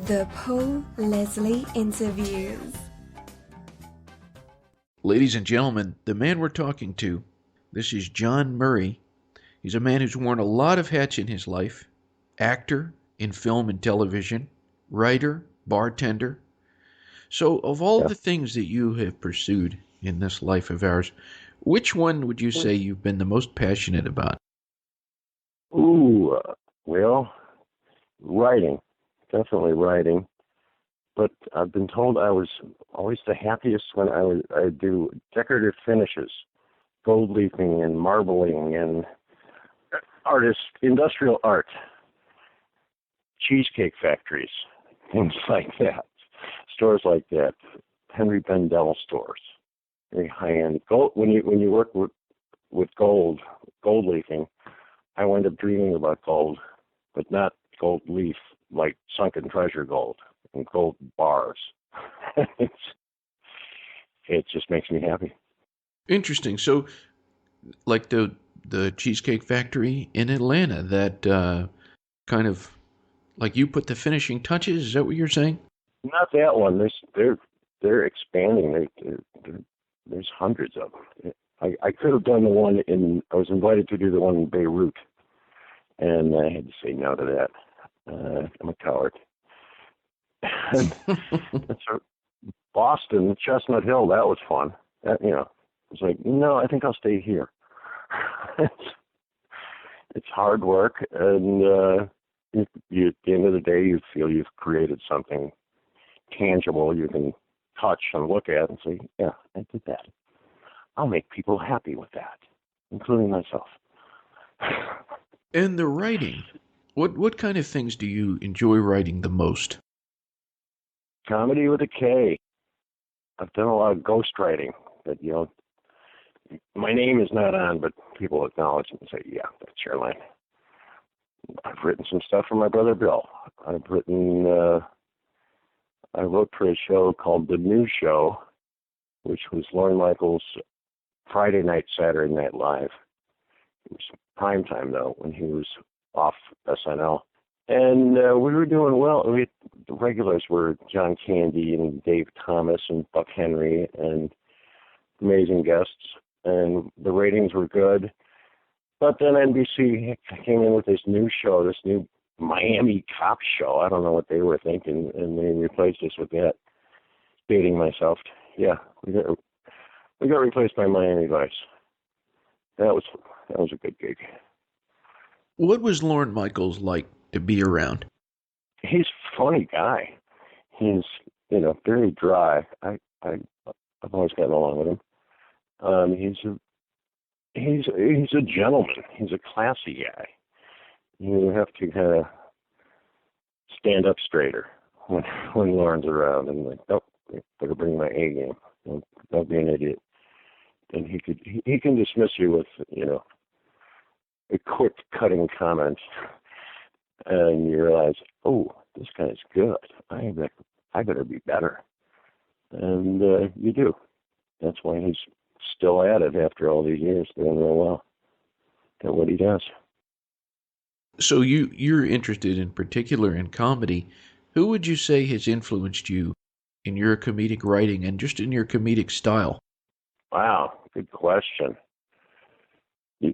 The Paul Leslie Interviews. Ladies and gentlemen, the man we're talking to, this is John Murray. He's a man who's worn a lot of hats in his life. Actor in film and television, writer, bartender. So of all the things that you have pursued in this life of ours, which one would you say you've been the most passionate about? Well, writing. Definitely writing. But I've been told I was always the happiest when I do decorative finishes, gold leafing and marbling and industrial art, Cheesecake Factories, things like that, stores like that, Henry Bendel stores, very high-end. Gold. When you work with gold leafing, I wind up dreaming about gold, but not gold leaf like sunken treasure gold and gold bars. It just makes me happy. Interesting. So, like the Cheesecake Factory in Atlanta, that kind of like you put the finishing touches. Is that what you're saying? Not that one. They're expanding. There's hundreds of them. I could have done the one I was invited to do the one in Beirut, and I had to say no to that. I'm a coward. That's Boston, Chestnut Hill. That was fun. It's like, no, I think I'll stay here. It's hard work, and at the end of the day, you feel you've created something tangible you can touch and look at and say, yeah, I did that. I'll make people happy with that, including myself. And the writing. What kind of things do you enjoy writing the most? Comedy with a K. I've done a lot of ghostwriting, but my name is not on, but people acknowledge it and say, yeah, that's your line. I've written some stuff for my brother Bill. I wrote for a show called The New Show, which was Lorne Michaels' Friday night, Saturday Night Live. It was prime time, though, when he was off SNL. And we were doing well. The regulars were John Candy and Dave Thomas and Buck Henry and amazing guests. And the ratings were good. But then NBC came in with this new show, this new Miami cop show. I don't know what they were thinking, and they replaced us with that. Dating myself. Yeah, we got replaced by Miami Vice. That was a good gig. What was Lorne Michaels like to be around? He's a funny guy. He's very dry. I've always gotten along with him. He's a gentleman. He's a classy guy. You have to kind of stand up straighter when Lorne's around, and like, nope, better bring my A game. Don't be an idiot. And he can dismiss you with a quick cutting comment, and you realize, oh, this guy's good. I better be better, and you do. That's why he's still at it after all these years, doing real well at what he does. So you're interested in particular in comedy. Who would you say has influenced you in your comedic writing and just in your comedic style? Wow, good question.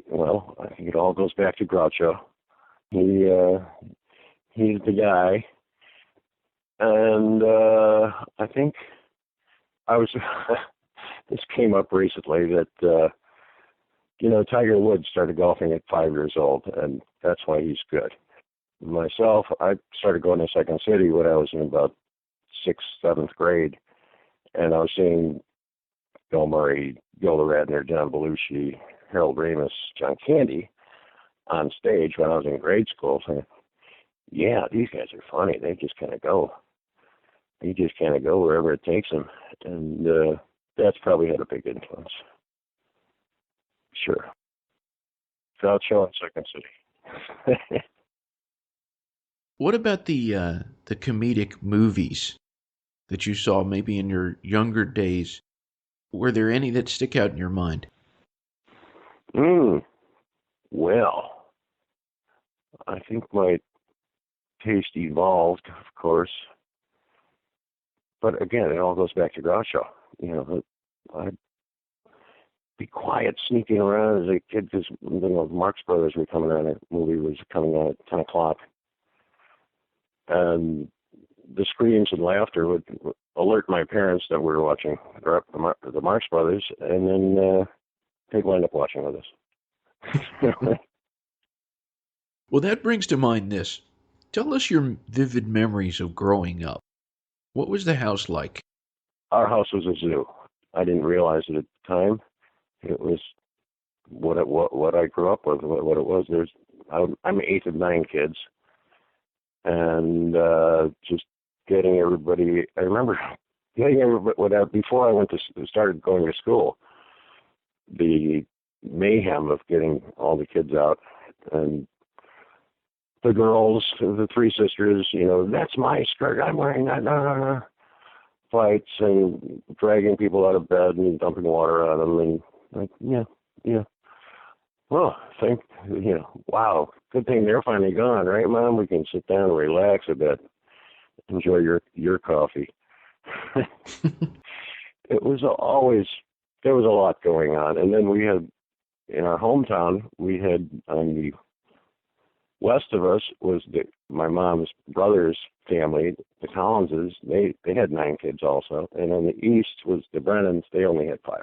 Well, I think it all goes back to Groucho. He's the guy, and I think I was. This came up recently that Tiger Woods started golfing at 5 years old, and that's why he's good. Myself, I started going to Second City when I was in about 6th, 7th grade, and I was seeing Doyle-Murray, Gilda Radner, John Belushi, Harold Ramis, John Candy on stage when I was in grade school. So, yeah, these guys are funny. They just kind of go. They just kind of go wherever it takes them, and that's probably had a big influence. Sure. Groucho and Second City. What about the comedic movies that you saw maybe in your younger days? Were there any that stick out in your mind? Well, I think my taste evolved, of course. But again, it all goes back to Groucho. You know, I'd be quiet, sneaking around as a kid because Marx Brothers were coming on. A movie was coming on at 10 o'clock, and the screams and laughter would alert my parents that we were watching the Marx Brothers, and then they'd wind up watching with us. Well, that brings to mind this. Tell us your vivid memories of growing up. What was the house like? Our house was a zoo. I didn't realize it at the time. It was what I grew up with, what it was. I'm eighth of 9 kids, and just getting everybody. I remember getting everybody before I started going to school. The mayhem of getting all the kids out, and the girls, the 3 sisters. You know, that's my skirt. I'm wearing that. No. Fights and dragging people out of bed and dumping water on them, and like, yeah. Well, wow, good thing they're finally gone, right, Mom? We can sit down and relax a bit, enjoy your coffee. There was a lot going on, and then we had in our hometown, we had on the west of us was my mom's brother's family, the Collinses. They had 9 kids also, and on the east was the Brennans. They only had 5.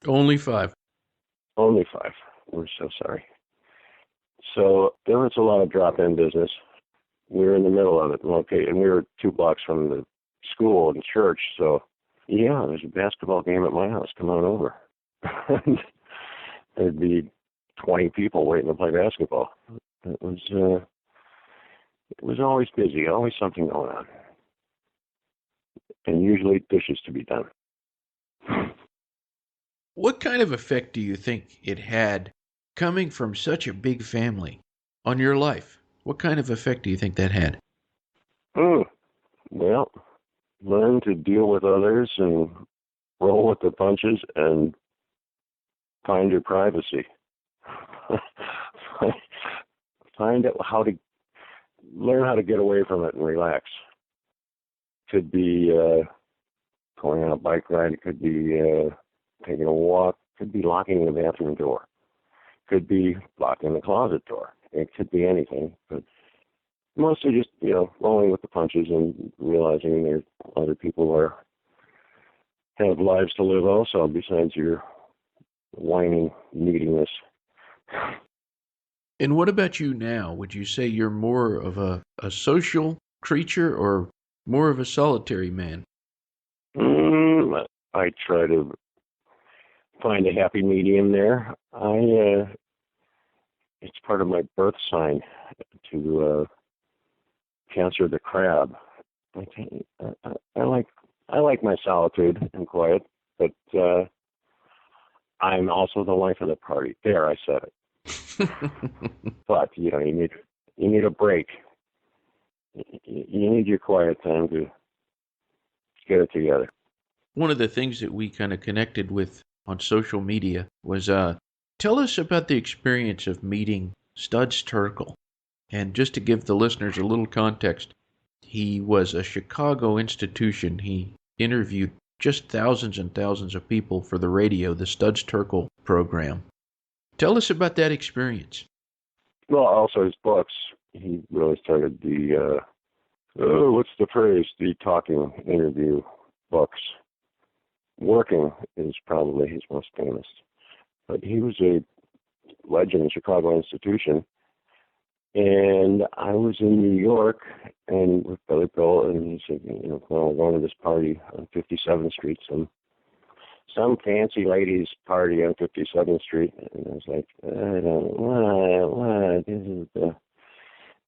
Only 5. Only 5. We're so sorry. So there was a lot of drop-in business. We were in the middle of it, okay, and we were 2 blocks from the school and church. So yeah, there's a basketball game at my house. Come on over. There'd be 20 people waiting to play basketball. It was always busy, always something going on, and usually dishes to be done. What kind of effect do you think it had coming from such a big family on your life? What kind of effect do you think that had? Well, learn to deal with others and roll with the punches and find your privacy. Find out learn how to get away from it and relax. Could be going on a bike ride. It could be taking a walk. Could be locking the bathroom door. Could be locking the closet door. It could be anything, but mostly just rolling with the punches and realizing there's other people who have lives to live also besides your whining neediness. And what about you now? Would you say you're more of a social creature or more of a solitary man? I try to find a happy medium there. It's part of my birth sign to Cancer the crab. I like my solitude and quiet, but I'm also the life of the party. There, I said it. But you need a break. You need your quiet time to get it together. One of the things that we kind of connected with on social media was tell us about the experience of meeting Studs Terkel. And just to give the listeners a little context, he was a Chicago institution. He interviewed just thousands and thousands of people for the radio, the Studs Terkel program. Tell us about that experience. Well, also his books. He really started the, what's the phrase? The talking interview books. Working is probably his most famous. But he was a legend in Chicago institution. And I was in New York and with Billy Bill, and he said, we're going to this party on 57th Street, some fancy ladies' party on 57th Street. And I was like, I don't know, this is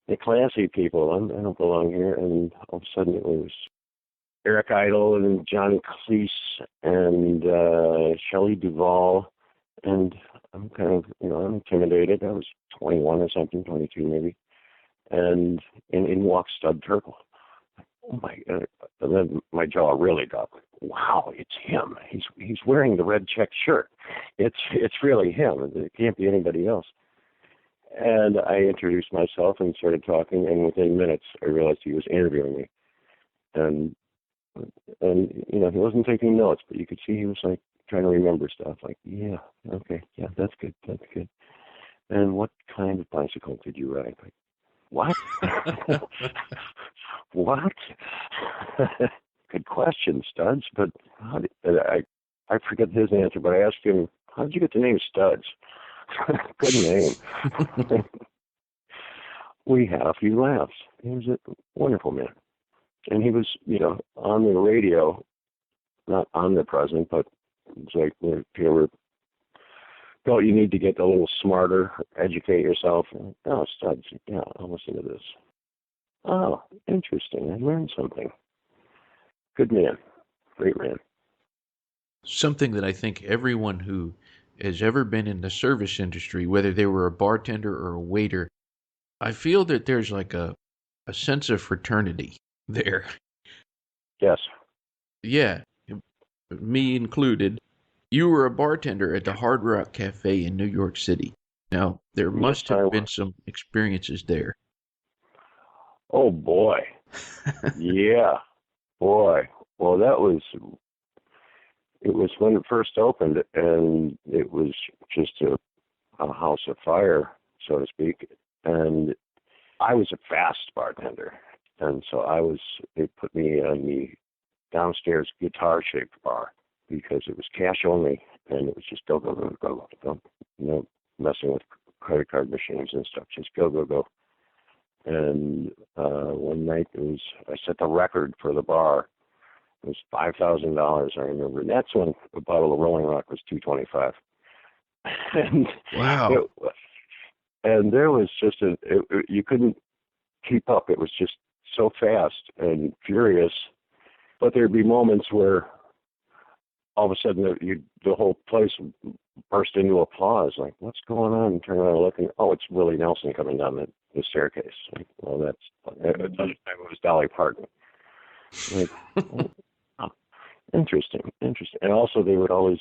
the classy people. I don't belong here. And all of a sudden it was Eric Idle and John Cleese and Shelley Duvall. And I'm kind of, I'm intimidated. I was 21 or something, 22 maybe. And in walks Stud Terkel. Oh my God. And then my jaw really dropped. Wow, it's him. He's wearing the red check shirt. It's really him. It can't be anybody else. And I introduced myself and started talking, and within minutes I realized he was interviewing me. And And, he wasn't taking notes, but you could see he was like trying to remember stuff. Like, yeah, okay, yeah, that's good, that's good. And what kind of bicycle did you ride? Like, what? What? Good question, Studs. But I forget his answer, but I asked him, how did you get the name Studs? Good name. We had a few laughs. He was a wonderful man. And he was, on the radio, not omnipresent, but it's like, if you ever felt you need to get a little smarter, educate yourself. Oh, Studs, yeah, I'll listen to this. Oh, interesting. I learned something. Good man. Great man. Something that I think everyone who has ever been in the service industry, whether they were a bartender or a waiter, I feel that there's like a sense of fraternity there. Yes. Yeah, me included. You were a bartender at the Hard Rock Cafe in New York City. Now, there must have been some experiences there. Oh, boy. Yeah, boy. Well, it was when it first opened, and it was just a house of fire, so to speak. And I was a fast bartender. And so they put me on the downstairs guitar-shaped bar because it was cash only, and it was just go, go, go, go, go. No messing with credit card machines and stuff. Just go, go, go. And one night I set the record for the bar. It was $5,000, I remember. And that's when a bottle of Rolling Rock was $2.25. And wow. And there was just you couldn't keep up. It was just so fast and furious. But there'd be moments where all of a sudden the whole place burst into applause. Like, what's going on? And turn around and look, and it's Willie Nelson coming down the staircase. Like, well, at the time it was Dolly Parton. Like, oh, interesting. And also they would always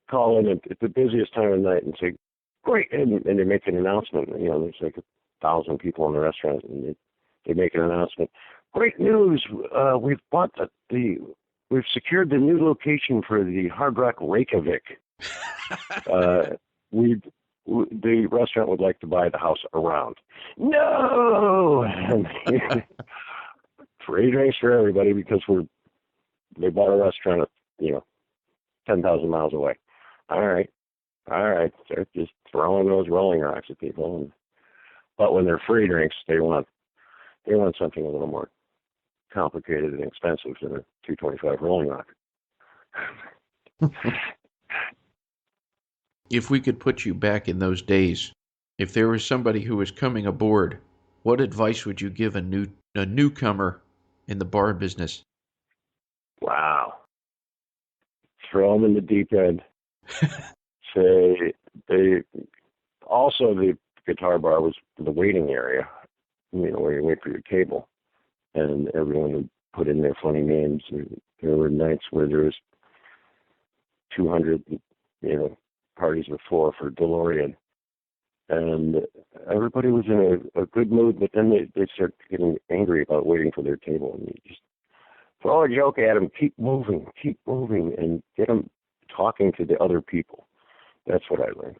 call in at the busiest time of night and say, great, and they make an announcement. There's like 1,000 people in the restaurant, and they make an announcement. Great news! We've bought we've secured the new location for the Hard Rock Reykjavik. The restaurant would like to buy the house around. No! Free drinks for everybody because they bought a restaurant 10,000 miles away. All right. They're just throwing those Rolling Rocks at people. But when they're free drinks, they want something a little more complicated and expensive than a $2.25 Rolling Rock. If we could put you back in those days, if there was somebody who was coming aboard, what advice would you give a newcomer in the bar business? Wow. Throw them in the deep end. Say the guitar bar was the waiting area, where you wait for your table, and everyone would put in their funny names. There were nights where there was 200, parties before for DeLorean, and everybody was in a good mood, but then they start getting angry about waiting for their table, and you just throw a joke at them, keep moving, and get them talking to the other people. That's what I learned.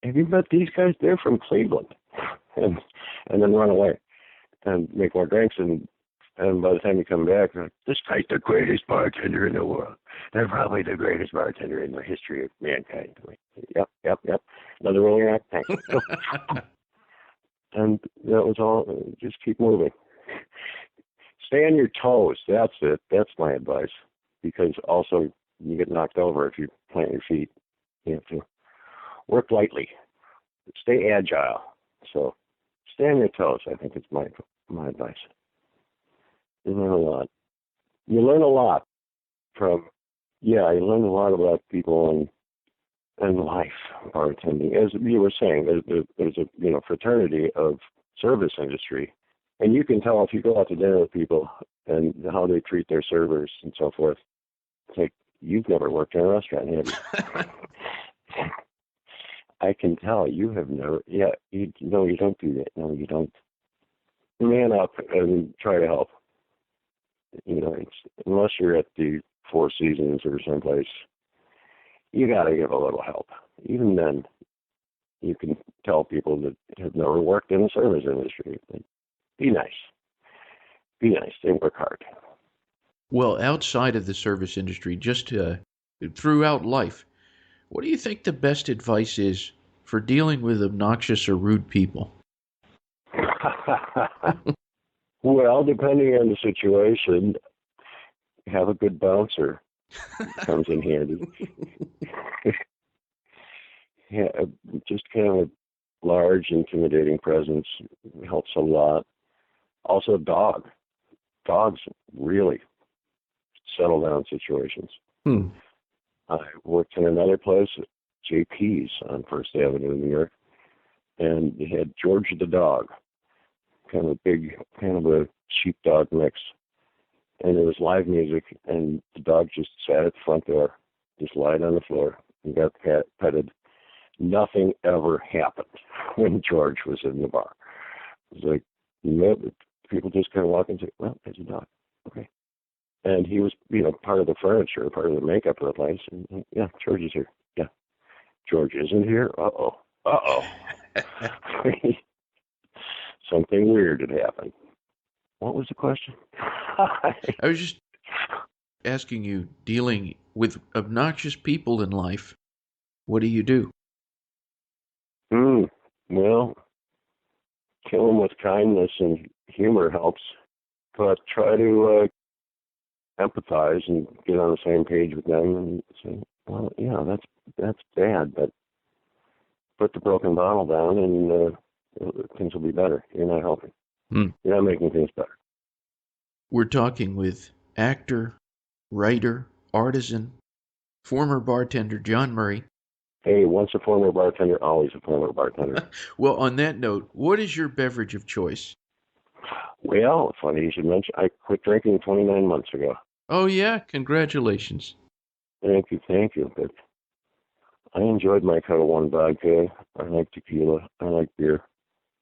Have you met these guys? They're from Cleveland. And then run away and make more drinks. And by the time you come back, you're like, this guy's the greatest bartender in the world. They're probably the greatest bartender in the history of mankind. Like, yep. Another Rolling Rock? Thanks. And that was all. Just keep moving. Stay on your toes. That's it. That's my advice. Because also you get knocked over if you plant your feet. You have to work lightly. Stay agile. So stay on your toes, I think, is my advice. You learn a lot from, you learn a lot about people and life, bartending. As you were saying, there's a fraternity of service industry. And you can tell if you go out to dinner with people and how they treat their servers and so forth. It's like, you've never worked in a restaurant, have you? I can tell you have never. Yeah, you don't do that. No, you don't. Man up and try to help. Unless you're at the Four Seasons or someplace, you got to give a little help. Even then, you can tell people that have never worked in the service industry, be nice. Be nice. They work hard. Well, outside of the service industry, just throughout life, what do you think the best advice is for dealing with obnoxious or rude people? Well, depending on the situation, have a good bouncer. Comes in handy. Yeah, just kind of a large, intimidating presence helps a lot. Also, dogs really settle down situations. I worked in another place, JP's on First Avenue in New York, and they had George the dog, kind of a sheepdog mix. And there was live music, and the dog just sat at the front door, just lied on the floor, and got petted. Nothing ever happened when George was in the bar. It was like, people just kind of walk in and say, well, there's a dog. Okay. And he was, part of the furniture, part of the makeup of the place. And, yeah, George is here. Yeah. George isn't here? Uh-oh. Something weird had happened. What was the question? I was just asking you, dealing with obnoxious people in life, what do you do? Well, kill them with kindness and humor helps, but try to empathize and get on the same page with them and say, well, yeah, that's bad, but put the broken bottle down and things will be better. You're not helping. You're not making things better. We're talking with actor, writer, artisan, former bartender John Murray. Hey, once a former bartender, always a former bartender. Well, on that note, what is your beverage of choice? Well, funny you should mention, I quit drinking 29 months ago. Oh, yeah? Congratulations. Thank you. But I enjoyed my Kettle One vodka. I like tequila. I like beer.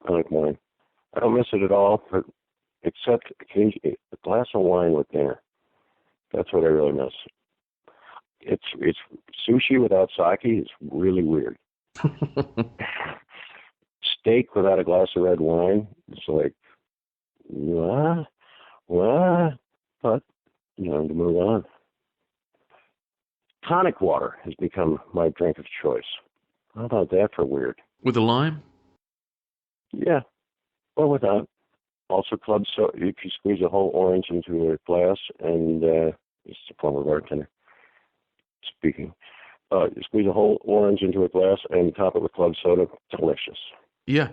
I like wine. I don't miss it at all, but except occasionally a glass of wine with dinner. That's what I really miss. It's sushi without sake is really weird. Steak without a glass of red wine, it's like, what? But, to move on. Tonic water has become my drink of choice. How about that for weird? With a lime? Yeah, or without. Also, club soda. If you squeeze a whole orange into a glass, and this is a former bartender speaking. You squeeze a whole orange into a glass and top it with club soda. Delicious. Yeah.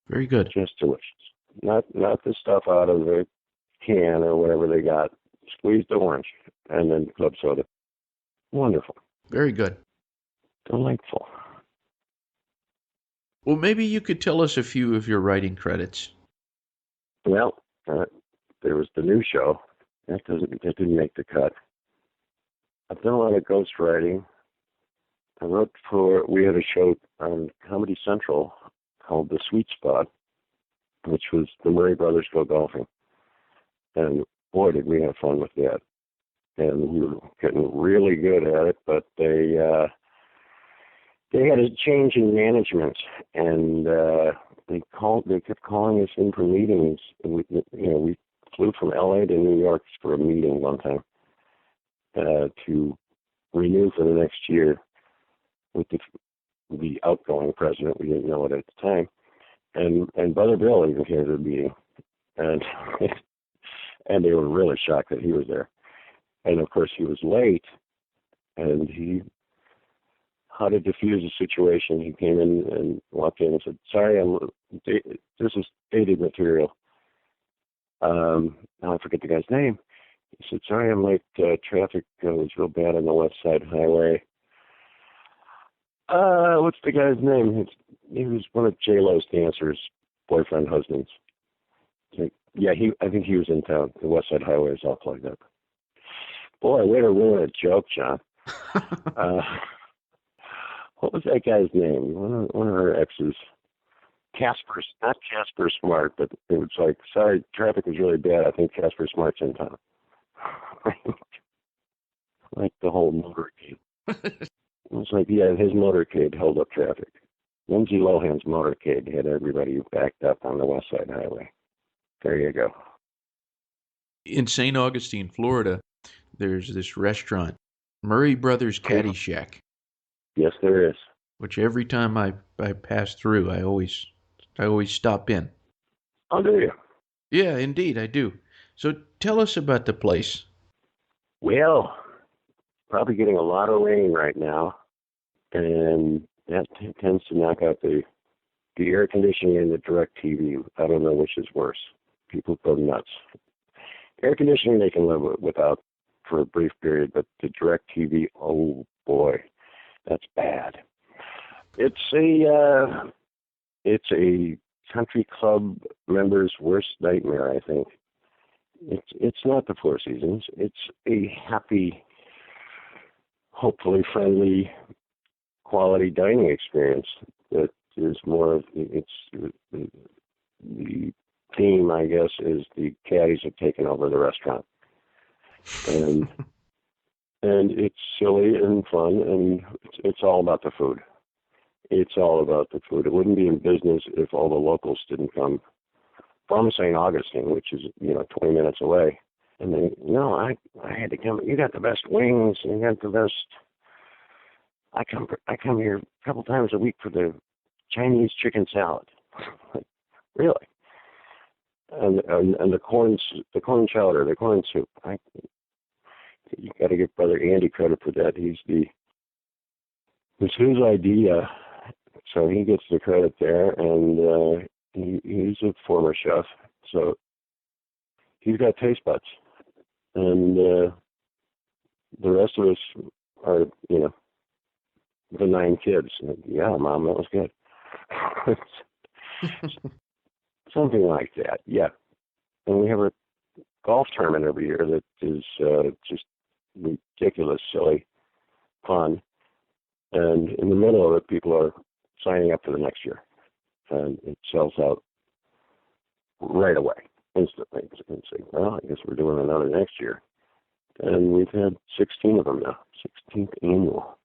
Very good. Just delicious. Not the stuff out of the can or whatever they got. Squeeze the orange and then club soda. Wonderful. Very good. Delightful. Well, maybe you could tell us a few of your writing credits. Well, there was the new show. That didn't make the cut. I've done a lot of ghostwriting. We had a show on Comedy Central called The Sweet Spot, which was the Murray brothers go golfing. And boy, did we have fun with that. And we were getting really good at it, but they had a change in management, and they kept calling us in for meetings. We flew from LA to New York for a meeting one time to renew for the next year with the outgoing president. We didn't know it at the time, and Brother Bill even came to the meeting, and and they were really shocked that he was there. And of course, he was late, and how to diffuse the situation. He came in and walked in and said, "Sorry, this is dated material." Now I forget the guy's name. He said, "Sorry, I'm late. Traffic was real bad on the West Side Highway." What's the guy's name? He was one of J-Lo's dancers, boyfriend, husbands. Yeah, I think he was in town. The West Side Highway is all plugged up. Boy, way to ruin a joke, John. What was that guy's name? One of her exes. Casper, not Casper Smart, but it was like, sorry, traffic was really bad. I think Casper Smart's in town. Like the whole motorcade. It was like, yeah, his motorcade held up traffic. Lindsay Lohan's motorcade had everybody backed up on the West Side Highway. There you go. In St. Augustine, Florida, there's this restaurant, Murray Brothers Caddy Shack, Yes, there is. which every time I pass through, I always stop in. Oh, do you? Yeah, indeed, I do. So tell us about the place. Well, probably getting a lot of rain right now, and that tends to knock out the air conditioning and the direct TV. I don't know which is worse. People go nuts. Air conditioning they can live without for a brief period, but the direct TV, oh boy, that's bad. It's a country club member's worst nightmare, I think. It's not the Four Seasons. It's a happy, hopefully friendly, quality dining experience that is more of the theme, I guess, is the caddies have taken over the restaurant. And it's silly and fun, and it's all about the food. It's all about the food. It wouldn't be in business if all the locals didn't come from St. Augustine, which is, 20 minutes away. And they, I had to come. You got the best wings. You got the best. I come here a couple times a week for the Chinese chicken salad. Really? And the corn chowder, the corn soup. You got to give Brother Andy credit for that. It was his idea, so he gets the credit there. And he's a former chef, so he's got taste buds. And the rest of us are, the 9 kids. Yeah, Mom, that was good. Something like that, yeah. And we have a golf tournament every year that is just ridiculous, silly, fun. And in the middle of it, people are signing up for the next year. And it sells out right away, instantly. And say, well, I guess we're doing another next year. And we've had 16 of them now, 16th annual.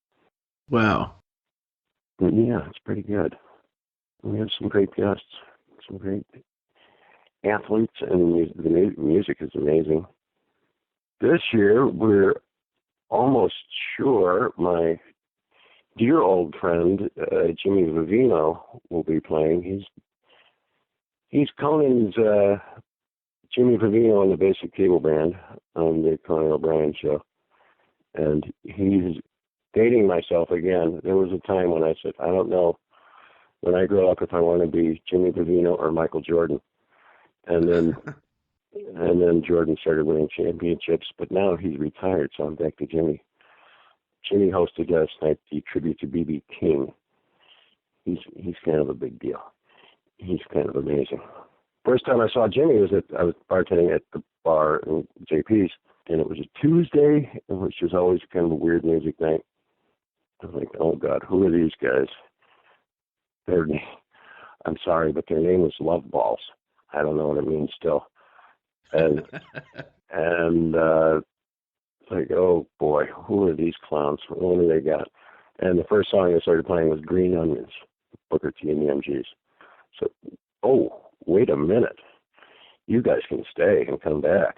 Wow. Yeah, it's pretty good. We have some great guests, some great athletes, and the music is amazing. This year, we're almost sure my dear old friend, Jimmy Vivino, will be playing. He's Conan's Jimmy Vivino in the Basic Cable Band on the Conan O'Brien show. And he's dating myself again. There was a time when I said, I don't know when I grow up if I want to be Jimmy Vivino or Michael Jordan. And then Jordan started winning championships, but now he's retired, so I'm back to Jimmy. Jimmy hosted last night the tribute to B.B. King. He's kind of a big deal. He's kind of amazing. First time I saw Jimmy I was bartending at the bar in JP's, and it was a Tuesday, which was always kind of a weird music night. I was like, oh God, who are these guys? I'm sorry, but their name was Love Balls. I don't know what it means still. And like, oh boy, who are these clowns? What do they got? And the first song they started playing was Green Onions, Booker T and the MGs. So, oh, wait a minute. You guys can stay and come back.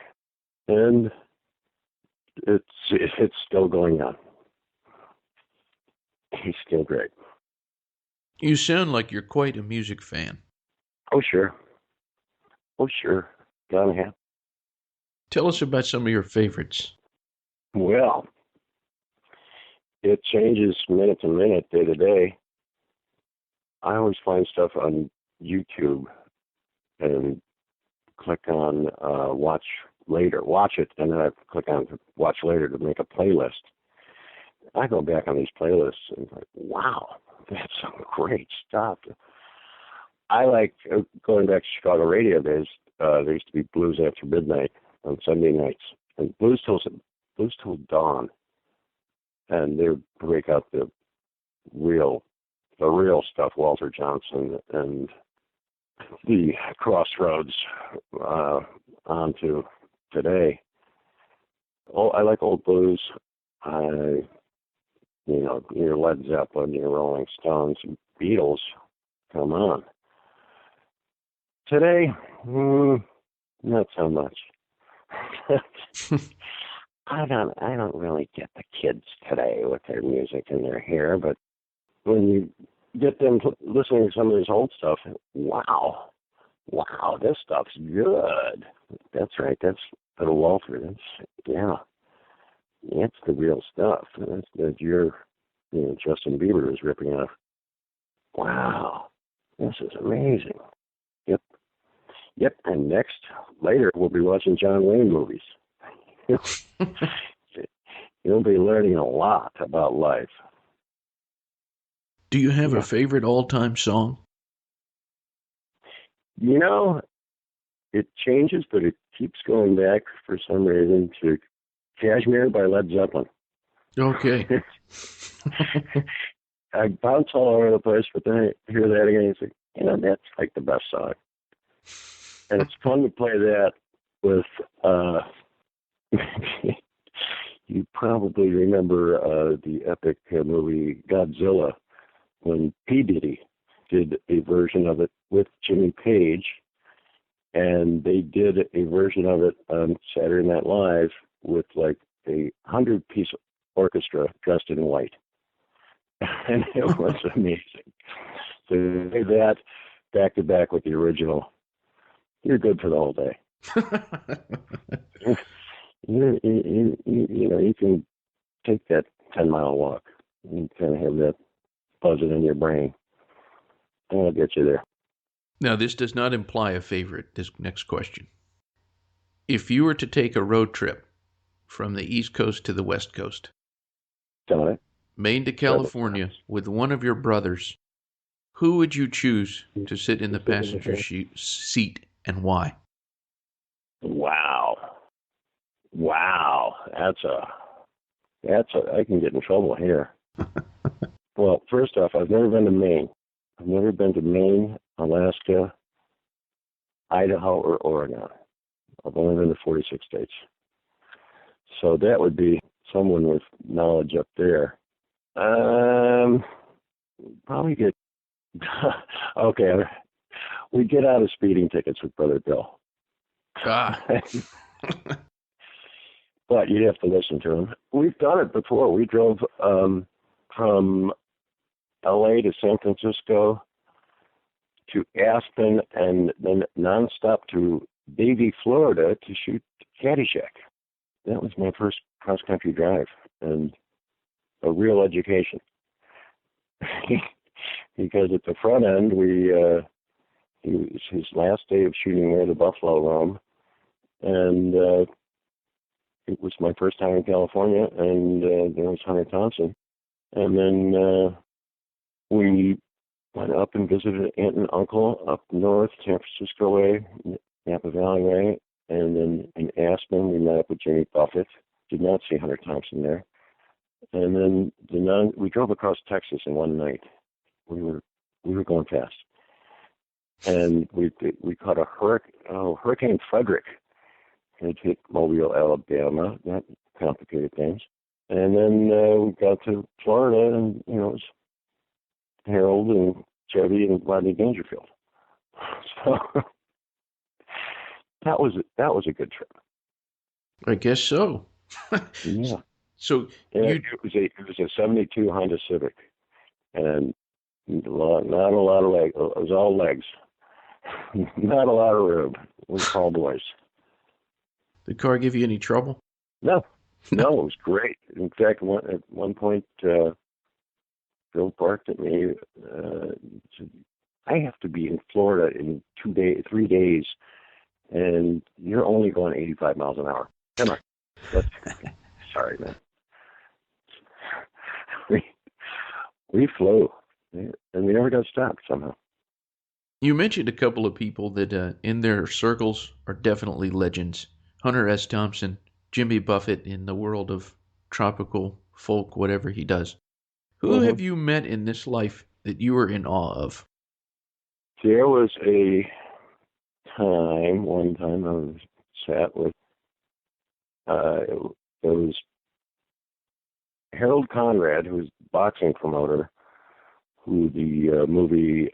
And it's still going on. He's still great. You sound like you're quite a music fan. Oh, sure. Gotta have. Tell us about some of your favorites. Well, it changes minute to minute, day to day. I always find stuff on YouTube and click on watch it, and then I click on watch later to make a playlist. I go back on these playlists and like, wow, that's some great stuff. I like going back to Chicago radio days. There used to be Blues After Midnight on Sunday nights, and Blues till dawn, and they would break out the real stuff, Walter Johnson and the crossroads onto today. Oh, I like old blues. Your Led Zeppelin, your Rolling Stones, Beatles. Come on. Today, not so much. I don't really get the kids today with their music in their hair, but when you get them listening to some of this old stuff, wow, this stuff's good. That's right. That's Little Walter. That's the real stuff. That's that Justin Bieber is ripping off. Wow, this is amazing. Yep. And later, we'll be watching John Wayne movies. You'll be learning a lot about life. Do you have a favorite all-time song? It changes, but it keeps going back for some reason to Cashmere by Led Zeppelin. Okay. I bounce all over the place, but then I hear that again and say, that's like the best song. And it's fun to play that with, you probably remember the epic movie Godzilla, when P. Diddy did a version of it with Jimmy Page, and they did a version of it on Saturday Night Live with like a 100-piece orchestra dressed in white. And it was amazing. So they did that back to back with the original. You're good for the whole day. You can take that 10-mile walk and kind of have that buzzing in your brain. I'll get you there. Now, this does not imply a favorite, this next question. If you were to take a road trip from the East Coast to the West Coast, Got it. Maine to California, with one of your brothers, who would you choose to sit in the passenger seat and why? Wow. I can get in trouble here. Well, first off, I've never been to Maine. I've never been to Maine, Alaska, Idaho, or Oregon. I've only been to 46 states. So that would be someone with knowledge up there. Probably get... Okay, we get out of speeding tickets with Brother Bill. But you'd have to listen to him. We've done it before. We drove from L.A. to San Francisco to Aspen and then nonstop to Davie, Florida to shoot Caddyshack. That was my first cross-country drive and a real education. Because at the front end, it was his last day of shooting where the buffalo roam, and it was my first time in California, and there was Hunter Thompson. And then we went up and visited an aunt and uncle up north, San Francisco way, Napa Valley way, and then in Aspen we met up with Jimmy Buffett. Did not see Hunter Thompson there. And then we drove across Texas in one night. We were going fast, and we caught a Hurricane Frederick. It hit Mobile, Alabama. That complicated things. And then we got to Florida, and it was Harold and Chevy and Rodney Dangerfield. So that was a good trip. I guess so. Yeah. So it was a '72 Honda Civic, and not a lot of legs. It was all legs. Not a lot of room. We were tall boys. Did the car give you any trouble? No, it was great. In fact, at one point, Bill barked at me. Said, "I have to be in Florida in 3 days, and you're only going 85 miles an hour. Come on." But, sorry, man. We flew, and we never got stopped somehow. You mentioned a couple of people that in their circles are definitely legends. Hunter S. Thompson, Jimmy Buffett in the world of tropical folk, whatever he does. Who have you met in this life that you were in awe of? There was one time I was sat with, it was Harold Conrad, who was a boxing promoter, who the movie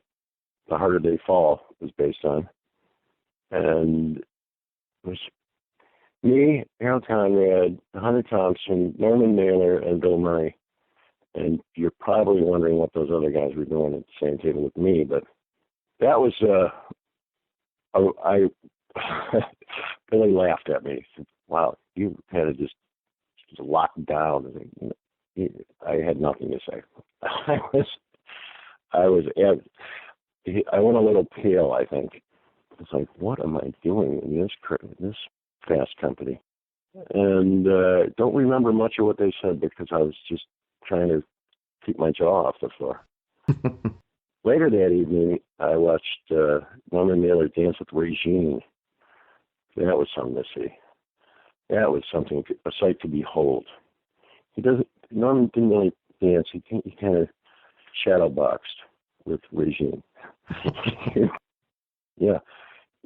The Harder They Fall was based on. And it was me, Harold Conrad, Hunter Thompson, Norman Mailer, and Bill Murray. And you're probably wondering what those other guys were doing at the same table with me, but that was, I Billy laughed at me. He said, "Wow, you had to just lock down." I had nothing to say. I went a little pale, I think. It's like, what am I doing in this fast company? And don't remember much of what they said because I was just trying to keep my jaw off the floor. Later that evening, I watched Norman Mailer dance with Regine. That was something to see. That was something, a sight to behold. Norman didn't really dance. He kind of shadow boxed with Regine. Yeah,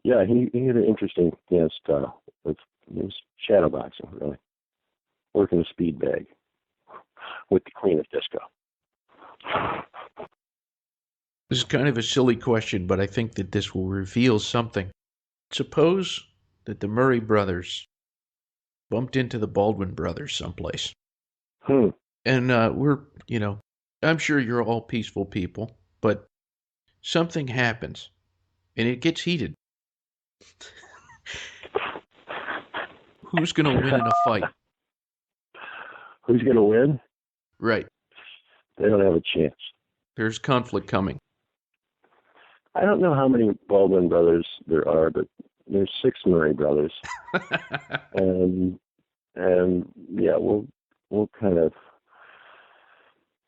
he had an interesting dance style. It was shadow boxing, really. Working a speed bag with the queen of disco. This is kind of a silly question, but I think that this will reveal something. Suppose that the Murray brothers bumped into the Baldwin brothers someplace. And I'm sure you're all peaceful people, but something happens, and it gets heated. Who's going to win in a fight? Who's going to win? Right. They don't have a chance. There's conflict coming. I don't know how many Baldwin brothers there are, but there's 6 Murray brothers. and yeah, we'll hit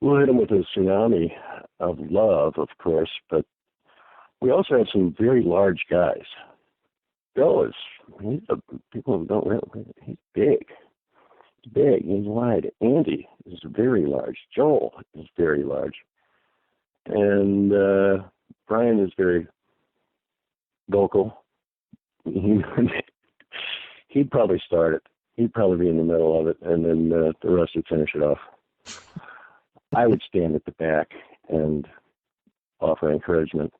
them with a tsunami of love, of course, but we also have some very large guys. Bill people don't really, he's big. He's big, he's wide. Andy is very large. Joel is very large. And Brian is very vocal. He'd probably start it. He'd probably be in the middle of it, and then the rest would finish it off. I would stand at the back and offer encouragement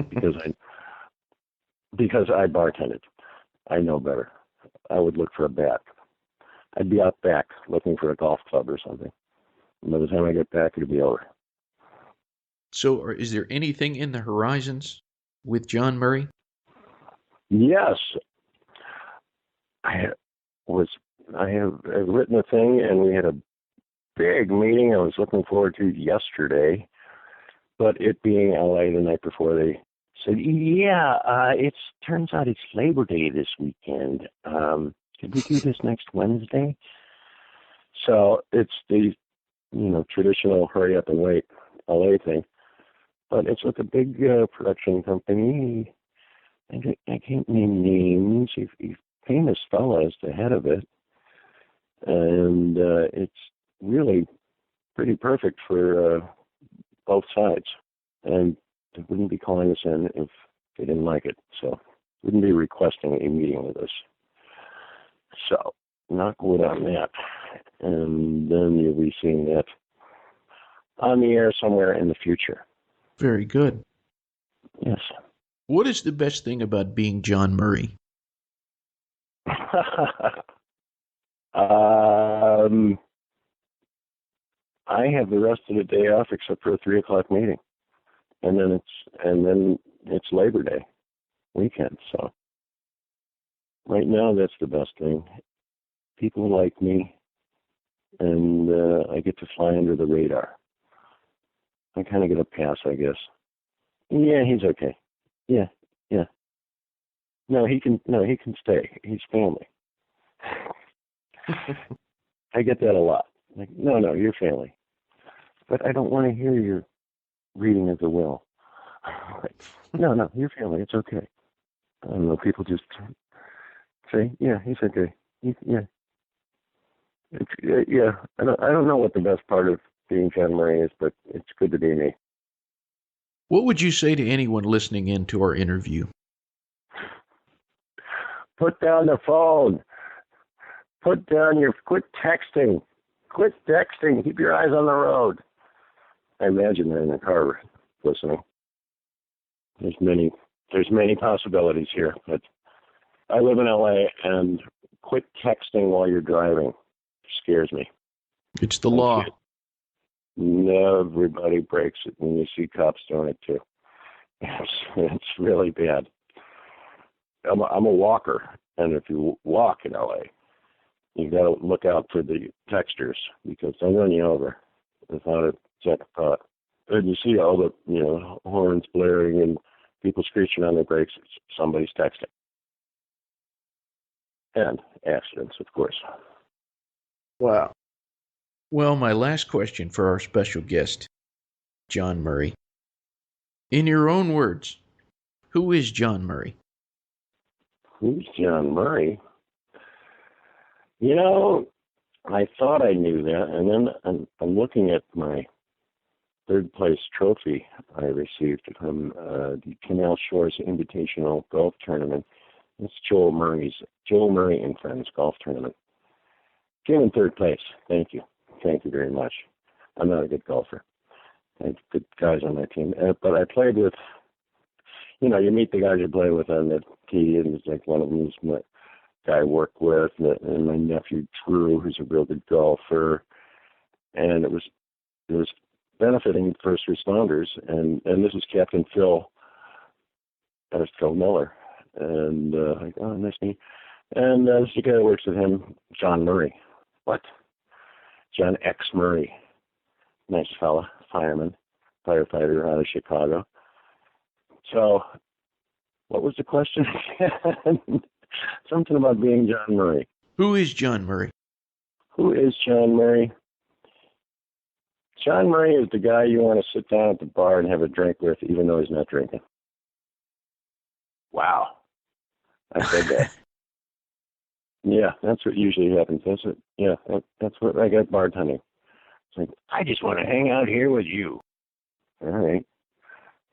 because I bartended. I know better. I would look for a bat. I'd be out back looking for a golf club or something. And by the time I get back, it'd be over. So, is there anything in the horizons with John Murray? Yes. I've written a thing, and we had a big meeting I was looking forward to yesterday, but it being LA the night before, they said, it turns out it's Labor Day this weekend. Can we do this next Wednesday? So it's the, traditional hurry up and wait LA thing, but it's with a big production company. I can't name names. He's famous fella is the head of it, and it's really pretty perfect for both sides. And they wouldn't be calling us in if they didn't like it, so wouldn't be requesting a meeting with us. So knock wood on that, and then you'll be seeing that on the air somewhere in the future. Very good. Yes. What is the best thing about being John Murray? I have the rest of the day off except for a 3:00 meeting, and then it's Labor Day weekend. So right now, that's the best thing. People like me, and I get to fly under the radar. I kind of get a pass, I guess. Yeah, he's okay. Yeah. No, he can stay. He's family. I get that a lot. Like, no, you're family. But I don't want to hear your reading of the will. Like, no, you're family. It's okay. I don't know. People just say, yeah, he's okay. Yeah. I don't know what the best part of being John Murray is, but it's good to be me. What would you say to anyone listening in to our interview? Put down the phone. Quit texting. Quit texting. Keep your eyes on the road. I imagine they're in the car listening. There's many possibilities here, but I live in LA, and quit texting while you're driving scares me. It's the law. Everybody breaks it, and you see cops doing it too. It's really bad. I'm a walker, and if you walk in LA, you got to look out for the texters because they'll run you over without a second thought. And you see all the horns blaring and people screeching on their brakes. Somebody's texting. And accidents, of course. Wow. Well, my last question for our special guest, John Murray. In your own words, who is John Murray? Who's John Murray? I thought I knew that, and then I'm looking at my third place trophy I received from the Canal Shores Invitational Golf Tournament. It's Joel Murray and Friends Golf Tournament. Came in third place. Thank you. Thank you very much. I'm not a good golfer. I have good guys on my team. But I played with, you meet the guys you play with on the tee, and it's like one of them is my guy I work with, and my nephew Drew, who's a real good golfer. And it was benefiting first responders, and this is Captain Phil. That was Phil Miller. And nice to meet you. And this guy who works with him, John Murray. What? John X. Murray. Nice fella, fireman, firefighter out of Chicago. So, what was the question? Something about being John Murray. Who is John Murray? Who is John Murray? John Murray is the guy you want to sit down at the bar and have a drink with, even though he's not drinking. Wow. I said that. Yeah, that's what usually happens. That's what I got bartending. It's like, I just want to hang out here with you. All right.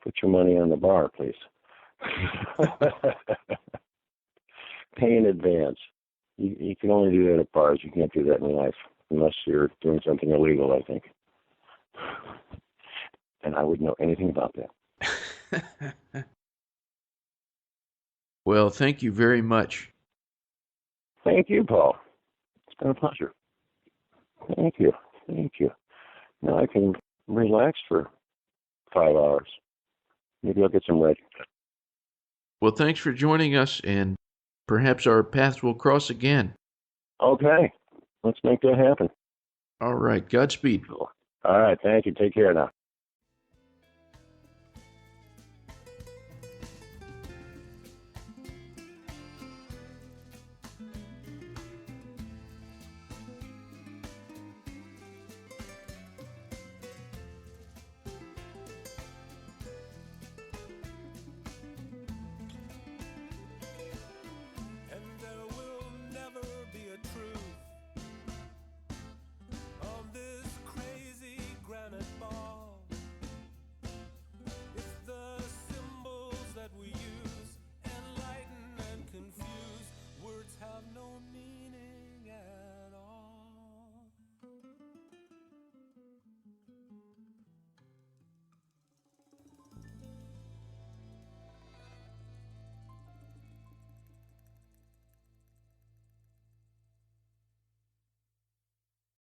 Put your money on the bar, please. Pay in advance. You can only do that at bars. You can't do that in life unless you're doing something illegal, I think. And I wouldn't know anything about that. Well, thank you very much. Thank you, Paul. It's been a pleasure. Thank you. Now I can relax for 5 hours. Maybe I'll get some writing. Well, thanks for joining us, and perhaps our paths will cross again. Okay. Let's make that happen. All right. Godspeed. All right. Thank you. Take care now.